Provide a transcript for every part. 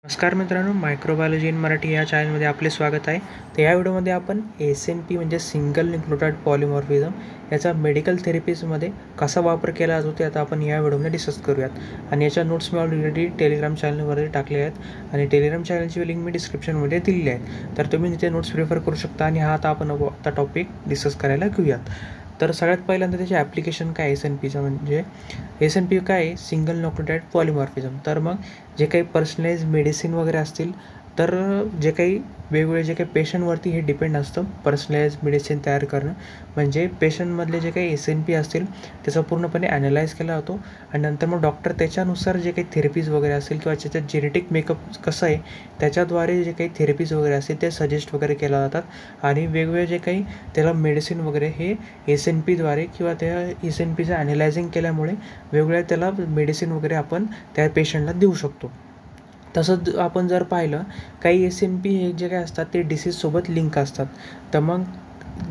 नमस्कार मित्रांनो, microbiology in Marathi या चॅनलमध्ये आपले स्वागत आहे. तर या व्हिडिओमध्ये आपण SNP म्हणजे सिंगल न्यूक्लियोटाइड पॉलिमॉर्फिझम याचा मेडिकल थेरपीजमध्ये कसा वापर केला जातो ते आता आपण या व्हिडिओमध्ये डिस्कस करूयात. आणि याच्या नोट्स मी ऑलरेडी टेलिग्राम चॅनलवरती टाकले आहेत आणि टेलिग्राम चॅनलची लिंक मी डिस्क्रिप्शनमध्ये दिलेली आहे. तर तुम्ही तिथे नोट्स प्रिफर करू शकता. आणि हा आता आपण टॉपिक डिस्कस करायला घेऊयात. तर सगळ्यात पहिल्यांदा त्याचे ॲप्लिकेशन काय SNPचं म्हणजे SNP काय आहे, सिंगल न्यूक्लियोटाइड पॉलिमॉर्फिझम. तर मग जे काही पर्सनलाइज मेडिसिन वगैरे असतील तर जे काही वेगवेगळे जे काही पेशंटवरती हे डिपेंड असतं पर्सनलाइज मेडिसिन तयार करणं. म्हणजे पेशंटमधले जे काही SNP असतील त्याचा पूर्णपणे ॲनालाइज केला जातो आणि नंतर मग डॉक्टर त्याच्यानुसार जे काही थेरपीज वगैरे असेल किंवा त्याच्यात जेनेटिक मेकअप कसं आहे त्याच्याद्वारे जे काही थेरपीज वगैरे असतील ते सजेस्ट वगैरे केल्या जातात. आणि वेगवेगळे जे काही त्याला मेडिसिन वगैरे हे SNPद्वारे किंवा त्या SNPचं ॲनालायझिंग केल्यामुळे वेगवेगळ्या त्याला मेडिसिन वगैरे आपण त्या पेशंटला देऊ शकतो. तसंच आपण जर पाहिलं काही SNP हे जे काही असतात ते डिसीजसोबत लिंक असतात. तर मग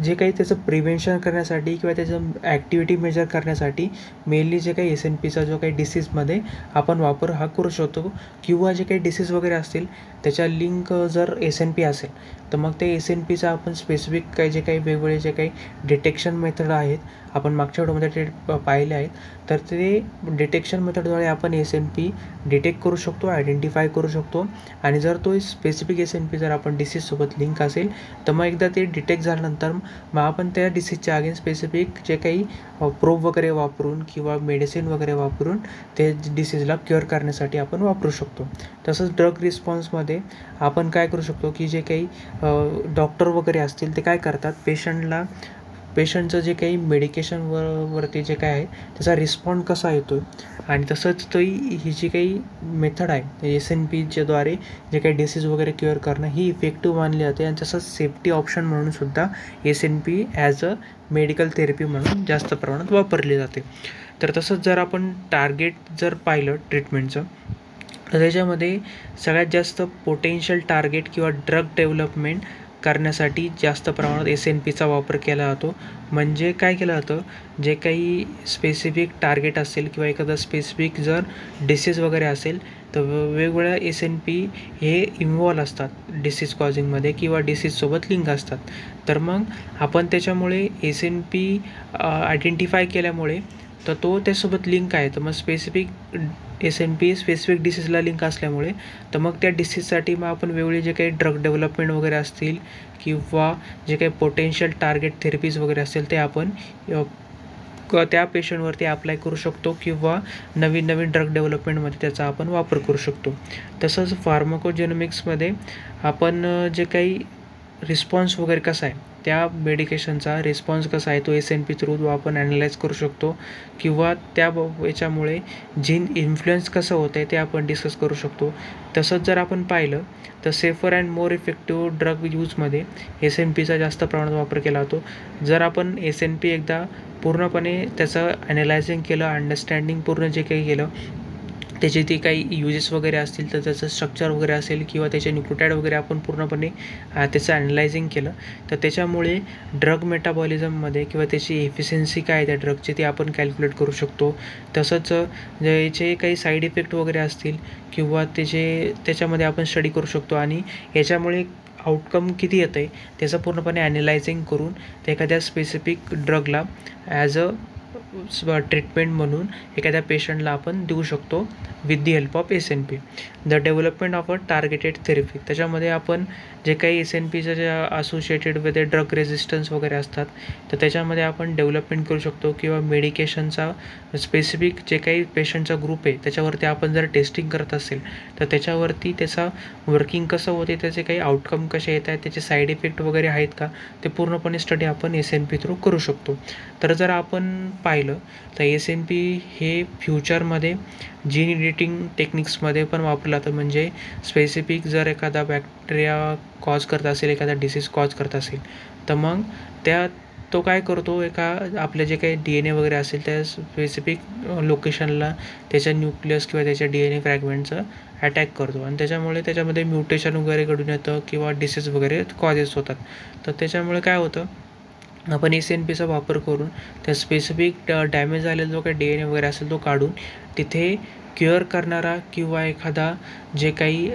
जे काही त्याचं प्रिव्हेन्शन करण्यासाठी किंवा त्याचं ॲक्टिव्हिटी मेजर करण्यासाठी मेनली जे काही SNPचा जो काही डिसीजमध्ये आपण वापर हा करू शकतो. किंवा जे काही डिसीज वगैरे असतील त्याच्या लिंक जर SNP असेल तर मग ते SNPचा आपण स्पेसिफिक काही जे काही वेगवेगळे जे काही डिटेक्शन मेथड आहेत आपण मागच्या व्हिडिओमध्ये ते पाहिले आहेत. तर ते डिटेक्शन मेथडद्वारे आपण SNP डिटेक्ट करू शकतो, आयडेंटिफाय करू शकतो. आणि जर तो स्पेसिफिक SNP जर आपण डिसीजसोबत लिंक असेल तर मग एकदा ते डिटेक्ट झाल्यानंतर मग आपण त्या डिसीजच्या अगेन्स्ट स्पेसिफिक जे काही प्रोब वगैरे वापरून किंवा मेडिसिन वगैरे वापरून ते डिसीजला क्युअर करण्यासाठी आपण वापरू शकतो. तसंच ड्रग रिस्पॉन्समध्ये आपण काय करू शकतो की जे काही डॉक्टर वगैरे असतील ते काय करतात पेशंटचं जे काही मेडिकेशन वरती जे काय आहे त्याचा रिस्पॉन्ड कसा येतो आणि तसंच ही जी काही मेथड आहे SNPच्याद्वारे जे काही डिसीज वगैरे क्युअर करणं ही इफेक्टिव्ह मानली जाते. आणि तसंच सेफ्टी ऑप्शन म्हणून सुद्धा SNP as a medical therapy म्हणून जास्त प्रमाणात वापरली जाते. तर तसंच जर आपण टार्गेट जर पाहिलं ट्रीटमेंटचं तर त्याच्यामध्ये सगळ्यात जास्त पोटेन्शियल टार्गेट किंवा ड्रग डेव्हलपमेंट करण्यासाठी जास्त प्रमाणात SNPचा वापर केला जातो. म्हणजे काय केलं जातं, जे काही स्पेसिफिक टार्गेट असेल किंवा एखादा स्पेसिफिक जर डिसीज वगैरे असेल तर वेगवेगळ्या SNP हे इन्व्हॉल्व असतात डिसीज कॉजिंगमध्ये किंवा डिसीजसोबत लिंक असतात. तर मग आपण त्याच्यामुळे SNP आयडेंटिफाय केल्यामुळे तर तो त्यासोबत लिंक आहे. तर मग स्पेसिफिक SNP स्पेसिफिक डिसीजला लिंक असल्यामुळे तर मग त्या डिसीजसाठी मग आपण वेगवेगळे जे काही ड्रग डेव्हलपमेंट वगैरे असतील किंवा जे काही पोटेन्शियल टार्गेट थेरपीज वगैरे असतील ते आपण त्या पेशंटवरती अप्लाय करू शकतो किंवा नवीन ड्रग डेव्हलपमेंटमध्ये त्याचा आपण वापर करू शकतो. तसंच फार्माकोजेनोमिक्समध्ये आपण जे काही रिस्पॉन्स वगैरे कसा आहे त्या मेडिकेशनचा रिस्पॉन्स कसा आहे तो SNP थ्रू आपण ॲनालाइज करू शकतो किंवा त्या याच्यामुळे जीन इन्फ्लुएन्स कसं होतं आहे ते आपण डिस्कस करू शकतो. तसंच जर आपण पाहिलं तर safer and more effective drug यूजमध्ये SNPचा जास्त प्रमाणात वापर केला जातो. जर आपण SNP एकदा पूर्णपणे त्याचं ॲनालायझिंग केलं, अंडरस्टँडिंग पूर्ण जे काही केलं त्याचे ते काही युजेस वगैरे असतील तर त्याचं स्ट्रक्चर वगैरे असेल किंवा त्याचे न्यूक्लियोटाइड वगैरे आपण पूर्णपणे त्याचं ॲनालायझिंग केलं तर त्याच्यामुळे ड्रग मेटाबॉलिझममध्ये किंवा त्याची एफिशियन्सी काय आहे त्या ड्रगची ती आपण कॅल्क्युलेट करू शकतो. तसंच याचे काही साईड इफेक्ट वगैरे असतील किंवा त्याच्यामध्ये आपण स्टडी करू शकतो आणि याच्यामुळे आउटकम किती येतं आहे त्याचं पूर्णपणे ॲनालायझिंग करून ते एखाद्या स्पेसिफिक ड्रगला ॲज अ ट्रीटमेंट म्हणून एखाद्या पेशंटला आपण देऊ शकतो with the help of SNP. The development of a targeted therapy त्याच्यामध्ये आपण जे काही SNPचं जे असोसिएटेड विथ ड्रग रेझिस्टन्स वगैरे असतात तर त्याच्यामध्ये आपण डेव्हलपमेंट करू शकतो किंवा मेडिकेशनचा स्पेसिफिक जे काही पेशंटचा ग्रुप आहे त्याच्यावरती आपण जर टेस्टिंग करत असेल तर त्याच्यावरती त्याचा वर्किंग कसं होते, त्याचे काही आउटकम कसे येत आहेत, त्याचे साईड इफेक्ट वगैरे आहेत का ते पूर्णपणे स्टडी आपण SNP थ्रू करू शकतो. तर जर आपण पाहिलं तर SNP हे फ्युचरमध्ये जीन एडिटिंग टेक्निक्समध्ये पण वापरलं जातं. म्हणजे स्पेसिफिक जर एखादा बॅक्टेरिया कॉज करत असेल, एखादा डिसीज कॉज करत असेल तर मग तो काय करतो आपले जे काही DNA वगैरे असेल त्या स्पेसिफिक लोकेशनला त्याच्या न्यूक्लियस किंवा त्याच्या DNA फ्रॅगमेंटचं अटॅक करतो आणि त्याच्यामुळे त्याच्यामध्ये म्युटेशन वगैरे घडून येतं किंवा डिसीज वगैरे कॉजेस होतात. तर त्याच्यामुळे काय होतं आपण SNPचा वापर करून त्या स्पेसिफिक डॅमेज झालेला जो काही DNA वगैरे असेल तो काढून तिथे क्युअर करणारा किंवा एखादा जे काही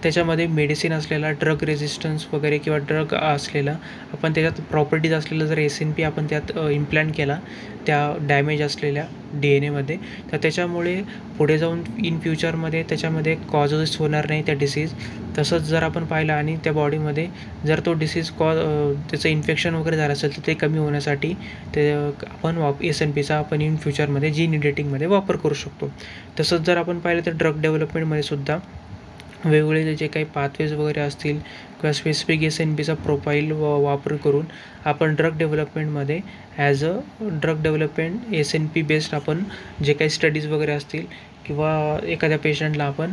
त्याच्यामध्ये मेडिसिन असलेला, ड्रग रेझिस्टन्स वगैरे किंवा ड्रग असलेला, आपण त्याच्यात प्रॉपर्टीज असलेला जर SNP आपण त्यात इम्प्लॅन्ट केला त्या डॅमेज असलेल्या DNA तर त्याच्यामुळे पुढे जाऊन इन फ्युचरमध्ये त्याच्यामध्ये कॉजेस होणार नाही त्या डिसीज. तसंच जर आपण पाहिलं आणि त्या बॉडीमध्ये जर तो डिसीज त्याचं इन्फेक्शन वगैरे झालं असेल तर ते कमी होण्यासाठी ते आपण SNPचा आपण इन फ्युचरमध्ये जीन एडिटिंगमध्ये वापर करू शकतो. तसंच जर आपण पाहिलं तर ड्रग डेव्हलपमेंटमध्ये सुद्धा वेगवेगळे जे काही पाथवेज वगैरे असतील किंवा स्पेसिफिक SNPचा प्रोफाईल वापर करून आपण ड्रग डेव्हलपमेंटमध्ये as drug development SNP based आपण जे काही स्टडीज वगैरे असतील किंवा एखाद्या पेशंटला आपण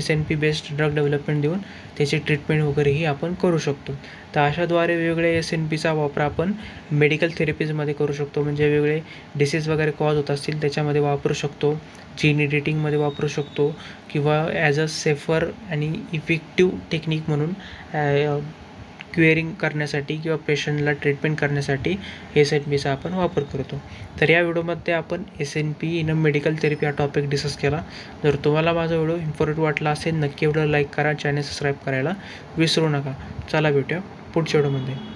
SNP बेस्ड ड्रग डेव्हलपमेंट देऊन त्याची ट्रीटमेंट वगैरेही आपण करू शकतो. तर अशाद्वारे वेगवेगळे SNPचा वापर आपण मेडिकल थेरपीजमध्ये करू शकतो. म्हणजे वेगवेगळे डिसीज वगैरे कॉज होत असतील त्याच्यामध्ये वापरू शकतो, जीन एडिटिंगमध्ये वापरू शकतो किंवा ॲज अ सेफर आणि इफेक्टिव्ह टेक्निक म्हणून क्युअरिंग करण्यासाठी किंवा पेशंटला ट्रीटमेंट करण्यासाठी SNPचा आपण वापर करतो. तर या व्हिडिओमध्ये आपण SNP in a medical therapy हा टॉपिक डिस्कस केला. जर तुम्हाला माझा व्हिडिओ इन्फॉर्मेटिव्ह वाटला असेल नक्की व्हिडिओ लाईक करा, चॅनल सबस्क्राईब करायला विसरू नका. चला भेटूया पुढच्या व्हिडिओमध्ये.